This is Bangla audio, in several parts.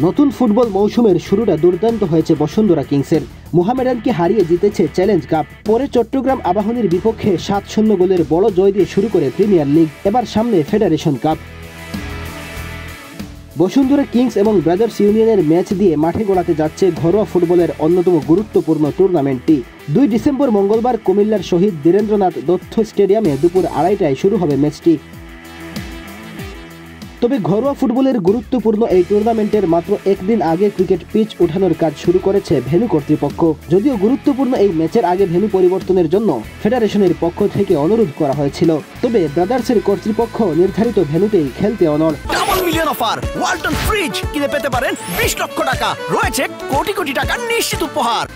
নতুন ফুটবল মৌসুমের শুরুটা দুর্দান্ত হয়েছে বসুন্ধরা কিংসের। মোহামেডানকে হারিয়ে জিতেছে চ্যালেঞ্জ কাপ, পরে চট্টগ্রাম আবাহনীর বিপক্ষে 7-0 গোলের বড় জয় দিয়ে শুরু করে প্রিমিয়ার লিগ, এবার সামনে ফেডারেশন কাপ। বসুন্ধরা কিংস এবং ব্রাদার্স ইউনিয়নের ম্যাচ দিয়ে মাঠে গড়াতে যাচ্ছে ঘরোয়া ফুটবলের অন্যতম গুরুত্বপূর্ণ টুর্নামেন্টটি। 2 ডিসেম্বর মঙ্গলবার কুমিল্লার শহীদ বীরেন্দ্রনাথ দত্ত স্টেডিয়ামে দুপুর 2:30টায় শুরু হবে ম্যাচটি। তবে ঘরোয়া ফুটবলের গুরুত্বপূর্ণ এই টুর্নামেন্টের মাত্র একদিন আগে ক্রিকেট পিচ উঠানোর কাজ শুরু করেছে ভেন্যু কর্তৃপক্ষ। যদিও গুরুত্বপূর্ণ এই ম্যাচের আগে ভেন্যু পরিবর্তনের জন্য ফেডারেশনের পক্ষ থেকে অনুরোধ করা হয়েছিল, তবে ব্রাদার্সের কর্তৃপক্ষ নির্ধারিত ভেন্যুতেই খেলতে অনড়। Double million offer, Walton fridge কিনে পেতে পারেন 20 লক্ষ টাকা, রয়েছে কোটি কোটি টাকার নিশ্চিত উপহার।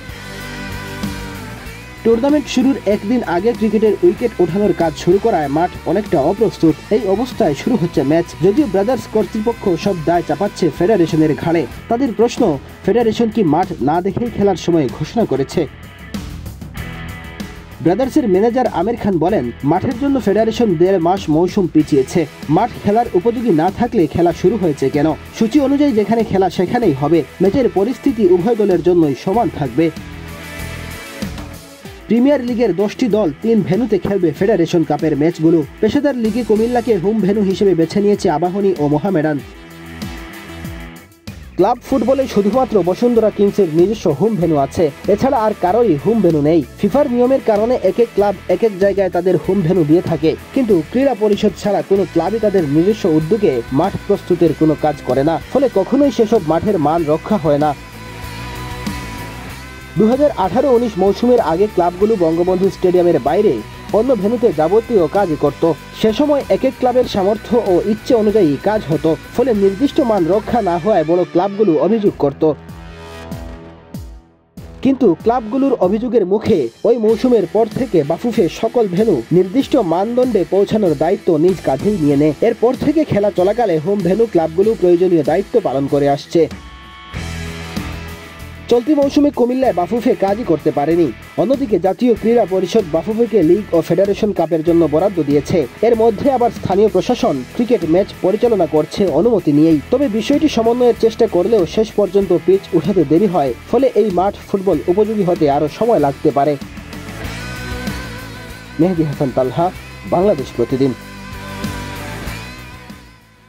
টুর্নামেন্ট শুরুর একদিন আগে ক্রিকেটের উইকেট ওঠানোর কাজ শুরু করায় মাঠ অনেকটা অপ্রস্তুত। এই অবস্থায় শুরু হচ্ছে ম্যাচ। যদিও ব্রাদার্স কর্তৃপক্ষ সব দায় চাপাচ্ছে ফেডারেশনের ঘাড়ে। তাদের প্রশ্ন, ফেডারেশন কি মাঠ না দেখেই খেলার সময় ঘোষণা করেছে? ব্রাদার্সের ম্যানেজার আমির খান বলেন, মাঠের জন্য ফেডারেশন 1.5 মাস মৌসুম পিছিয়েছে। মাঠ খেলার উপযোগী না থাকলে খেলা শুরু হয়েছে কেন? সূচি অনুযায়ী যেখানে খেলা সেখানেই হবে। ম্যাচের পরিস্থিতি উভয় দলের জন্যই সমান থাকবে। প্রিমিয়ার লিগের 10টি দল 3 ভেন্যুতে খেলবে ফেডারেশন কাপের ম্যাচগুলো। পেশাদার লিগে কুমিল্লাকে হোম ভেন্যু হিসেবে বেছে নিয়েছে আবাহনী ও মোহামেডান। ক্লাব ফুটবলে শুধুমাত্র বসুন্ধরা কিংসের নিজস্ব হোম ভেন্যু আছে, এছাড়া আর কারোরই হোম ভেন্যু নেই। ফিফার নিয়মের কারণে এক এক ক্লাব এক এক জায়গায় তাদের হোম ভেন্যু দিয়ে থাকে, কিন্তু ক্রীড়া পরিষদ ছাড়া কোনো ক্লাবই তাদের নিজস্ব উদ্যোগে মাঠ প্রস্তুতের কোনো কাজ করে না, ফলে কখনোই সেসব মাঠের মান রক্ষা হয় না। 2018-19 মৌসুমের আগে ক্লাবগুলো বঙ্গবন্ধু স্টেডিয়ামের বাইরে অন্য ভেন্যুতে যাবতীয় কাজ করত। সে সময় এক এক ক্লাবের সামর্থ্য ও ইচ্ছে অনুযায়ী কাজ হতো, ফলে নির্দিষ্ট মান রক্ষা না হওয়ায় বড় ক্লাবগুলো অভিযোগ করত। কিন্তু ক্লাবগুলোর অভিযোগের মুখে ওই মৌসুমের পর থেকে বাফুফে সকল ভেন্যু নির্দিষ্ট মানদণ্ডে পৌঁছানোর দায়িত্ব নিজ কাঁধেই নিয়ে নেয়। এরপর থেকে খেলা চলাকালে হোম ভেন্যু ক্লাবগুলো প্রয়োজনীয় দায়িত্ব পালন করে আসছে। চলতি মৌসুমে কুমিল্লায় বাফুফে কাজই করতে পারেনি। অন্যদিকে জাতীয় ক্রীড়া পরিষদ বাফুফেকে লিগ ও ফেডারেশন কাপের জন্য বরাদ্দ দিয়েছে। এর মধ্যে আবার স্থানীয় প্রশাসন ক্রিকেট ম্যাচ পরিচালনা করছে অনুমতি নিয়েই। তবে বিষয়টি সমন্বয়ের চেষ্টা করলেও শেষ পর্যন্ত পিচ উঠাতে দেরি হয়, ফলে এই মাঠ ফুটবল উপযোগী হতে আরও সময় লাগতে পারে। মেহেদী হাসান তালহা, বাংলাদেশ প্রতিদিন।